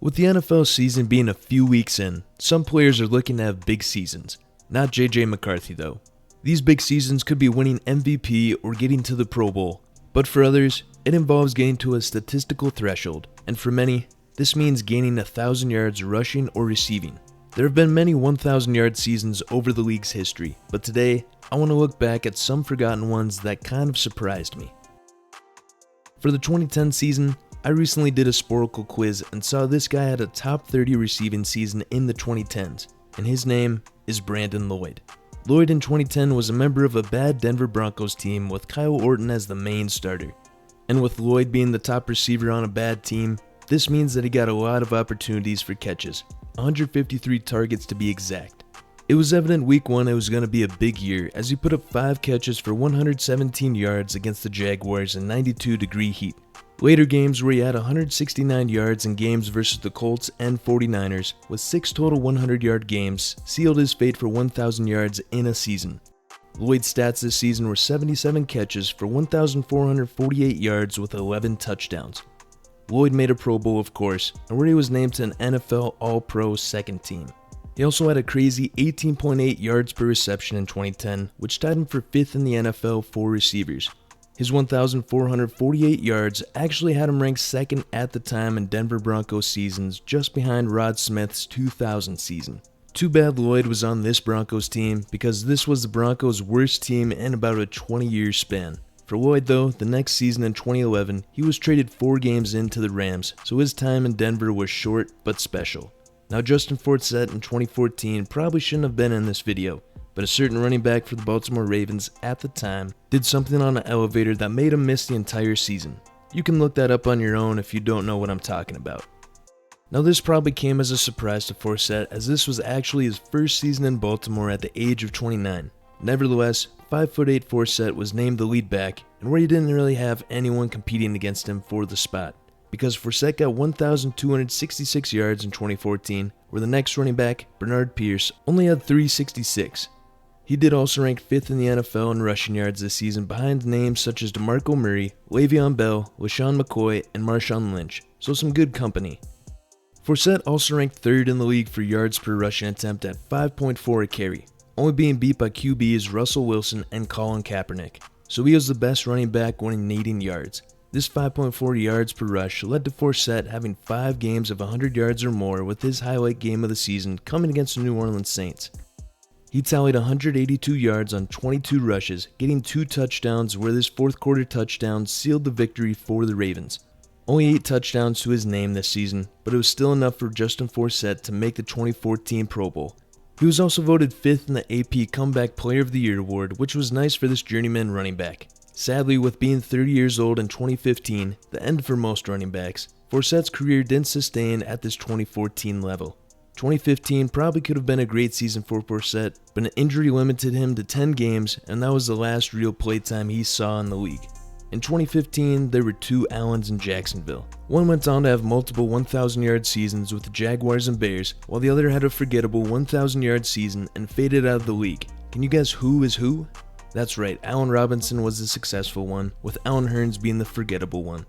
With the NFL season being a few weeks in, some players are looking to have big seasons. Not JJ McCarthy though. These big seasons could be winning MVP or getting to the Pro Bowl, but for others, it involves getting to a statistical threshold, and for many, this means gaining 1,000 yards rushing or receiving. There have been many 1,000-yard seasons over the league's history, but today, I want to look back at some forgotten ones that kind of surprised me. For the 2010 season, I recently did a Sporkle quiz and saw this guy had a top 30 receiving season in the 2010s, and his name is Brandon Lloyd. Lloyd in 2010 was a member of a bad Denver Broncos team with Kyle Orton as the main starter. And with Lloyd being the top receiver on a bad team, this means that he got a lot of opportunities for catches, 153 targets to be exact. It was evident week 1 it was going to be a big year as he put up 5 catches for 117 yards against the Jaguars in 92-degree heat. Later games where he had 169 yards in games versus the Colts and 49ers with 6 total 100-yard games sealed his fate for 1,000 yards in a season. Lloyd's stats this season were 77 catches for 1,448 yards with 11 touchdowns. Lloyd made a Pro Bowl of course, and where he was named to an NFL All-Pro second team. He also had a crazy 18.8 yards per reception in 2010, which tied him for 5th in the NFL for receivers. His 1,448 yards actually had him ranked 2nd at the time in Denver Broncos seasons, just behind Rod Smith's 2000 season. Too bad Lloyd was on this Broncos team because this was the Broncos' worst team in about a 20-year span. For Lloyd though, the next season in 2011, he was traded 4 games into the Rams, so his time in Denver was short but special. Now Justin Forsett in 2014 probably shouldn't have been in this video, but a certain running back for the Baltimore Ravens at the time did something on an elevator that made him miss the entire season. You can look that up on your own if you don't know what I'm talking about. Now this probably came as a surprise to Forsett as this was actually his first season in Baltimore at the age of 29. Nevertheless, 5'8" Forsett was named the lead back, and where he didn't really have anyone competing against him for the spot, because Forsett got 1,266 yards in 2014, where the next running back, Bernard Pierce, only had 366. He did also rank 5th in the NFL in rushing yards this season behind names such as DeMarco Murray, Le'Veon Bell, LaShawn McCoy, and Marshawn Lynch, so some good company. Forsett also ranked 3rd in the league for yards per rushing attempt at 5.4 a carry, only being beat by QBs Russell Wilson and Colin Kaepernick, so he was the best running back when needing yards. This 5.4 yards per rush led to Forsett having 5 games of 100 yards or more, with his highlight game of the season coming against the New Orleans Saints. He tallied 182 yards on 22 rushes, getting 2 touchdowns where this fourth quarter touchdown sealed the victory for the Ravens. Only 8 touchdowns to his name this season, but it was still enough for Justin Forsett to make the 2014 Pro Bowl. He was also voted 5th in the AP Comeback Player of the Year award, which was nice for this journeyman running back. Sadly, with being 30 years old in 2015, the end for most running backs, Forsett's career didn't sustain at this 2014 level. 2015 probably could have been a great season for Forsett, but an injury limited him to 10 games, and that was the last real playtime he saw in the league. In 2015, there were 2 Allens in Jacksonville. One went on to have multiple 1,000-yard seasons with the Jaguars and Bears, while the other had a forgettable 1,000-yard season and faded out of the league. Can you guess who is who? That's right, Allen Robinson was the successful one, with Allen Hurns being the forgettable one.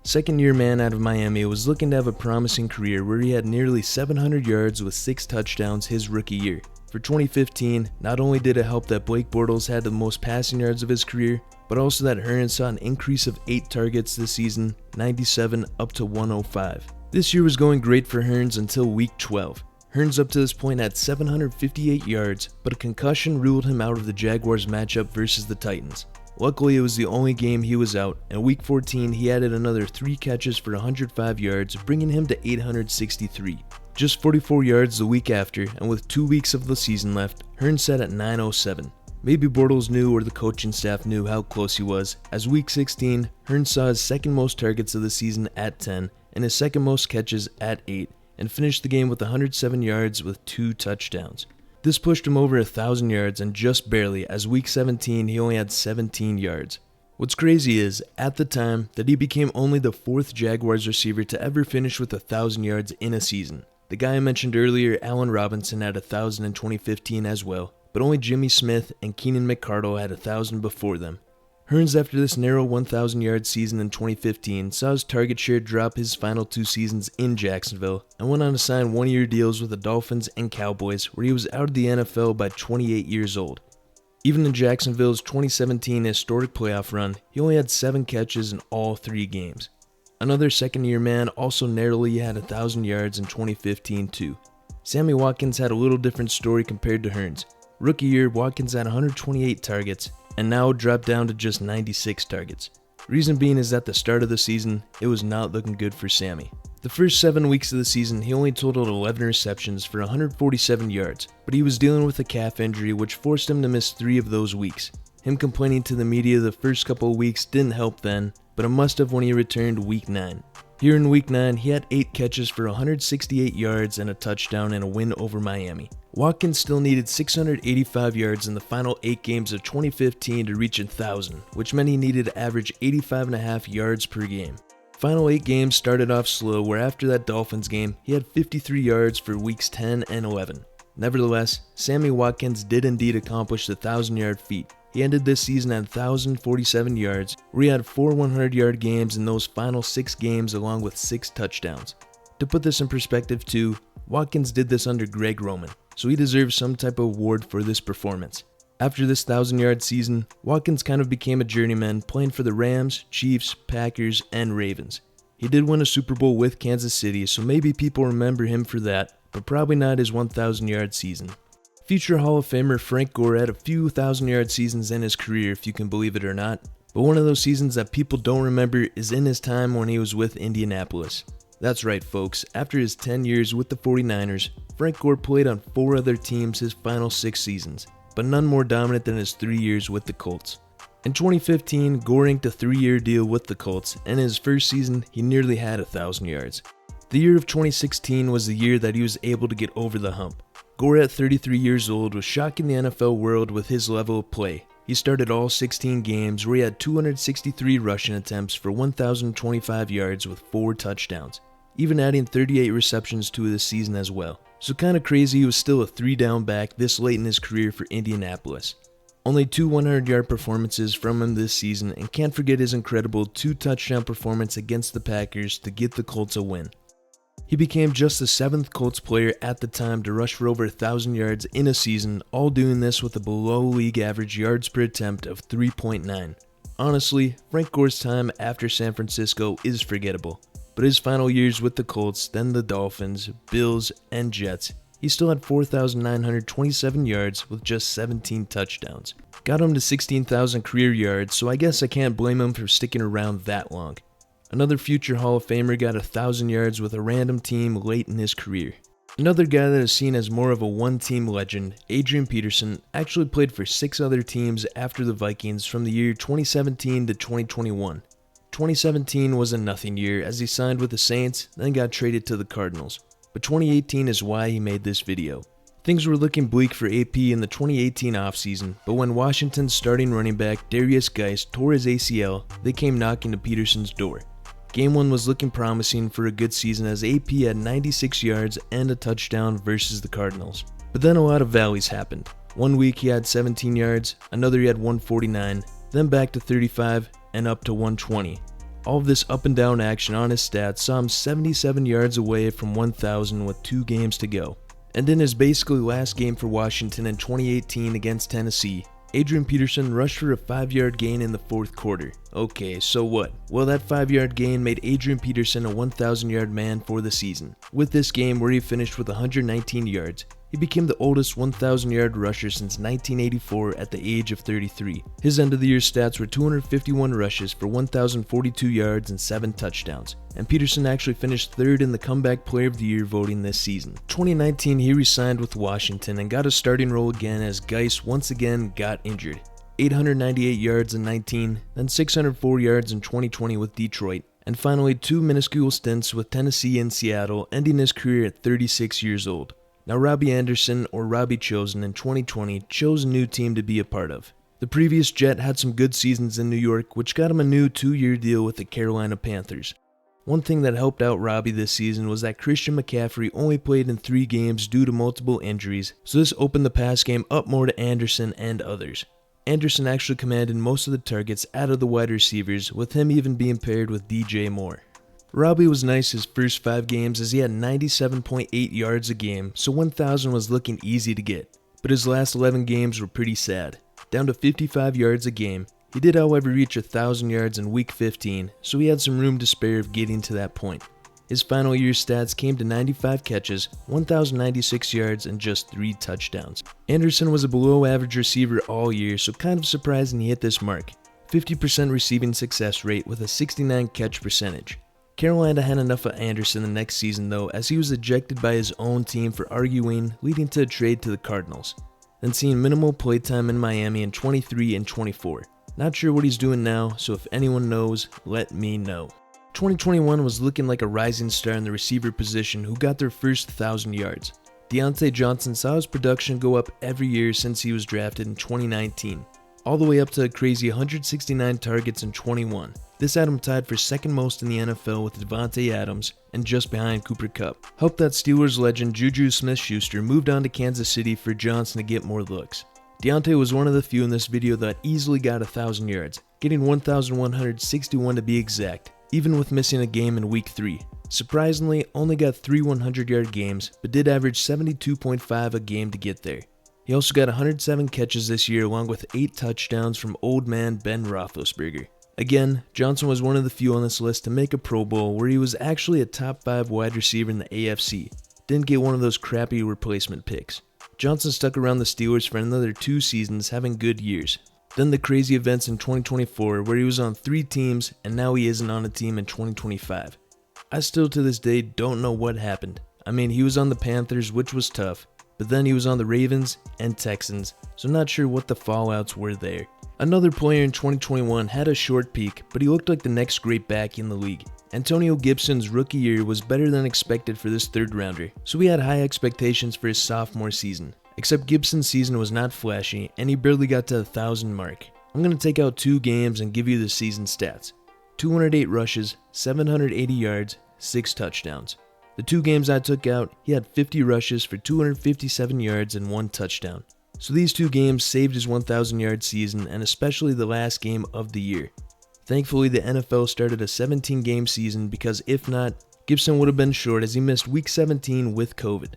Second-year man out of Miami was looking to have a promising career where he had nearly 700 yards with 6 touchdowns his rookie year. For 2015, not only did it help that Blake Bortles had the most passing yards of his career, but also that Hurns saw an increase of 8 targets this season, 97 up to 105. This year was going great for Hurns until week 12. Hurns up to this point had 758 yards, but a concussion ruled him out of the Jaguars matchup versus the Titans. Luckily, it was the only game he was out, and week 14 he added another 3 catches for 105 yards, bringing him to 863. Just 44 yards the week after, and with 2 weeks of the season left, Hurns sat at 907. Maybe Bortles knew or the coaching staff knew how close he was, as week 16, Hurns saw his second most targets of the season at 10, and his second most catches at 8, and finished the game with 107 yards with 2 touchdowns. This pushed him over 1,000 yards and just barely, as week 17 he only had 17 yards. What's crazy is, at the time, that he became only the 4th Jaguars receiver to ever finish with 1,000 yards in a season. The guy I mentioned earlier, Allen Robinson, had 1,000 in 2015 as well, but only Jimmy Smith and Keenan McCardle had 1,000 before them. Hearns, after this narrow 1,000-yard season in 2015, saw his target share drop his final 2 seasons in Jacksonville and went on to sign one-year deals with the Dolphins and Cowboys, where he was out of the NFL by 28 years old. Even in Jacksonville's 2017 historic playoff run, he only had 7 catches in all 3 games. Another second-year man also narrowly had 1,000 yards in 2015 too. Sammy Watkins had a little different story compared to Hearns. Rookie year, Watkins had 128 targets, and now dropped down to just 96 targets. Reason being is at the start of the season, it was not looking good for Sammy. The first 7 weeks of the season, he only totaled 11 receptions for 147 yards, but he was dealing with a calf injury which forced him to miss 3 of those weeks. Him complaining to the media the first couple of weeks didn't help then, but it must have when he returned week 9. Here in week 9, he had 8 catches for 168 yards and a touchdown in a win over Miami. Watkins still needed 685 yards in the final 8 games of 2015 to reach 1,000, which meant he needed to average 85.5 yards per game. Final 8 games started off slow, where after that Dolphins game, he had 53 yards for weeks 10 and 11. Nevertheless, Sammy Watkins did indeed accomplish the 1,000-yard feat. He ended this season at 1,047 yards, where he had 4 100-yard games in those final 6 games along with 6 touchdowns. To put this in perspective too, Watkins did this under Greg Roman, so he deserves some type of award for this performance. After this 1,000-yard season, Watkins kind of became a journeyman, playing for the Rams, Chiefs, Packers, and Ravens. He did win a Super Bowl with Kansas City, so maybe people remember him for that, but probably not his 1,000-yard season. Future Hall of Famer Frank Gore had a few 1,000-yard seasons in his career, if you can believe it or not, but one of those seasons that people don't remember is in his time when he was with Indianapolis. That's right, folks, after his 10 years with the 49ers, Frank Gore played on 4 other teams his final 6 seasons, but none more dominant than his 3 years with the Colts. In 2015, Gore inked a 3-year deal with the Colts, and in his first season, he nearly had 1,000 yards. The year of 2016 was the year that he was able to get over the hump. Gore, at 33 years old, was shocking the NFL world with his level of play. He started all 16 games where he had 263 rushing attempts for 1,025 yards with 4 touchdowns, even adding 38 receptions to the season as well. So kinda crazy he was still a 3-down back this late in his career for Indianapolis. Only 2 100-yard performances from him this season, and can't forget his incredible 2-touchdown performance against the Packers to get the Colts a win. He became just the 7th Colts player at the time to rush for over 1,000 yards in a season, all doing this with a below-league average yards per attempt of 3.9. Honestly, Frank Gore's time after San Francisco is forgettable, but his final years with the Colts, then the Dolphins, Bills, and Jets, he still had 4,927 yards with just 17 touchdowns. Got him to 16,000 career yards, so I guess I can't blame him for sticking around that long. Another future Hall of Famer got 1,000 yards with a random team late in his career. Another guy that is seen as more of a one-team legend, Adrian Peterson, actually played for 6 other teams after the Vikings from the year 2017 to 2021. 2017 was a nothing year as he signed with the Saints, then got traded to the Cardinals. But 2018 is why he made this video. Things were looking bleak for AP in the 2018 offseason, but when Washington's starting running back Darius Geis tore his ACL, they came knocking to Peterson's door. Game 1 was looking promising for a good season as AP had 96 yards and a touchdown versus the Cardinals. But then a lot of valleys happened. One week he had 17 yards, another he had 149, then back to 35 and up to 120. All of this up and down action on his stats saw him 77 yards away from 1,000 with 2 games to go. And in his basically last game for Washington in 2018 against Tennessee, Adrian Peterson rushed for a 5-yard gain in the 4th quarter. Okay, so what? Well, that 5-yard gain made Adrian Peterson a 1,000-yard man for the season. With this game where he finished with 119 yards, he became the oldest 1,000-yard rusher since 1984 at the age of 33. His end-of-the-year stats were 251 rushes for 1,042 yards and 7 touchdowns, and Peterson actually finished 3rd in the Comeback Player of the Year voting this season. 2019, he re-signed with Washington and got a starting role again as Geis once again got injured. 898 yards in 19, then 604 yards in 2020 with Detroit, and finally 2 minuscule stints with Tennessee and Seattle, ending his career at 36 years old. Now Robbie Anderson, or Robbie Chosen, in 2020 chose a new team to be a part of. The previous Jet had some good seasons in New York, which got him a new 2-year deal with the Carolina Panthers. One thing that helped out Robbie this season was that Christian McCaffrey only played in 3 games due to multiple injuries, so this opened the pass game up more to Anderson and others. Anderson actually commanded most of the targets out of the wide receivers, with him even being paired with DJ Moore. Robbie was nice his first 5 games as he had 97.8 yards a game, so 1,000 was looking easy to get. But his last 11 games were pretty sad, down to 55 yards a game. He did however reach 1,000 yards in week 15, so he had some room to spare of getting to that point. His final year stats came to 95 catches, 1,096 yards, and just 3 touchdowns. Anderson was a below average receiver all year, so kind of surprising he hit this mark. 50% receiving success rate with a 69 catch percentage. Carolina had enough of Anderson the next season though, as he was ejected by his own team for arguing, leading to a trade to the Cardinals. Then seeing minimal playtime in Miami in 23 and 24. Not sure what he's doing now, so if anyone knows, let me know. 2021 was looking like a rising star in the receiver position who got their first 1,000 yards. Deontay Johnson saw his production go up every year since he was drafted in 2019, all the way up to a crazy 169 targets in 21. This had him tied for second most in the NFL with Devontae Adams and just behind Cooper Kupp. Helped that Steelers legend Juju Smith-Schuster moved on to Kansas City for Johnson to get more looks. Deontay was one of the few in this video that easily got 1,000 yards, getting 1,161 to be exact, even with missing a game in week 3. Surprisingly, only got 3 100-yard games, but did average 72.5 a game to get there. He also got 107 catches this year along with 8 touchdowns from old man Ben Roethlisberger. Again, Johnson was one of the few on this list to make a Pro Bowl where he was actually a top 5 wide receiver in the AFC. Didn't get one of those crappy replacement picks. Johnson stuck around the Steelers for another 2 seasons, having good years. Then the crazy events in 2024 where he was on 3 teams and now he isn't on a team in 2025. I still to this day don't know what happened. I mean, he was on the Panthers, which was tough, but then he was on the Ravens and Texans, so not sure what the fallouts were there. Another player in 2021 had a short peak, but he looked like the next great back in the league. Antonio Gibson's rookie year was better than expected for this 3rd rounder, so we had high expectations for his sophomore season. Except Gibson's season was not flashy, and he barely got to the 1,000 mark. I'm going to take out 2 games and give you the season stats. 208 rushes, 780 yards, 6 touchdowns. The 2 games I took out, he had 50 rushes for 257 yards and 1 touchdown. So these 2 games saved his 1,000-yard season, and especially the last game of the year. Thankfully, the NFL started a 17-game season because if not, Gibson would have been short as he missed week 17 with COVID.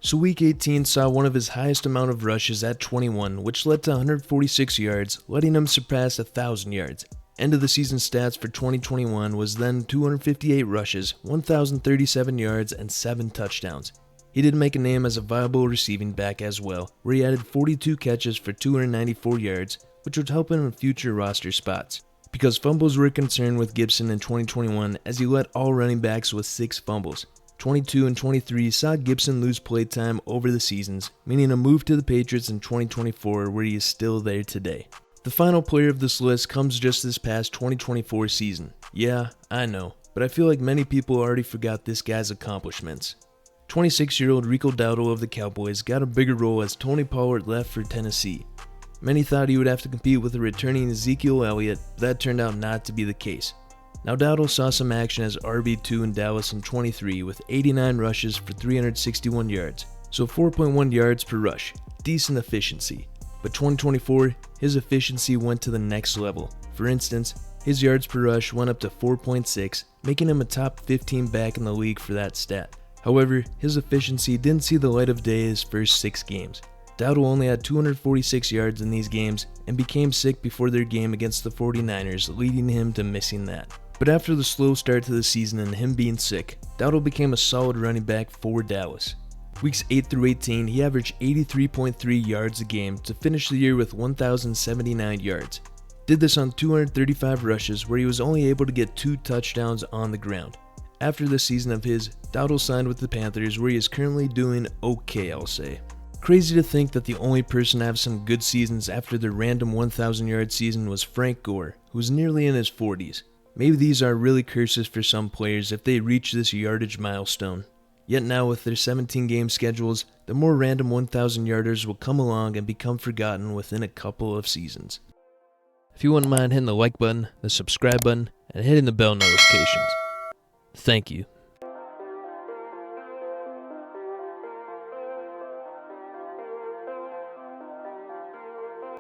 So week 18 saw one of his highest amount of rushes at 21, which led to 146 yards, letting him surpass 1,000 yards. End of the season stats for 2021 was then 258 rushes, 1,037 yards, and 7 touchdowns. He did make a name as a viable receiving back as well, where he added 42 catches for 294 yards, which would help him in future roster spots. Because fumbles were a concern with Gibson in 2021 as he led all running backs with 6 fumbles. 22 and 23 saw Gibson lose playtime over the seasons, meaning a move to the Patriots in 2024 where he is still there today. The final player of this list comes just this past 2024 season. Yeah, I know, but I feel like many people already forgot this guy's accomplishments. 26-year-old Rico Dowdle of the Cowboys got a bigger role as Tony Pollard left for Tennessee. Many thought he would have to compete with a returning Ezekiel Elliott, but that turned out not to be the case. Now Dowdle saw some action as RB2 in Dallas in 23 with 89 rushes for 361 yards, so 4.1 yards per rush, decent efficiency. But 2024, his efficiency went to the next level. For instance, his yards per rush went up to 4.6, making him a top 15 back in the league for that stat. However, his efficiency didn't see the light of day his first 6 games. Dowdle only had 246 yards in these games and became sick before their game against the 49ers, leading him to missing that. But after the slow start to the season and him being sick, Dowdle became a solid running back for Dallas. Weeks 8 through 18, he averaged 83.3 yards a game to finish the year with 1,079 yards. Did this on 235 rushes where he was only able to get 2 touchdowns on the ground. After the season of his, Dowdle signed with the Panthers where he is currently doing okay, I'll say. Crazy to think that the only person to have some good seasons after their random 1,000-yard season was Frank Gore, who was nearly in his 40s. Maybe these are really curses for some players if they reach this yardage milestone. Yet now with their 17-game schedules, the more random 1,000-yarders will come along and become forgotten within a couple of seasons. If you wouldn't mind hitting the like button, the subscribe button, and hitting the bell notifications. Thank you.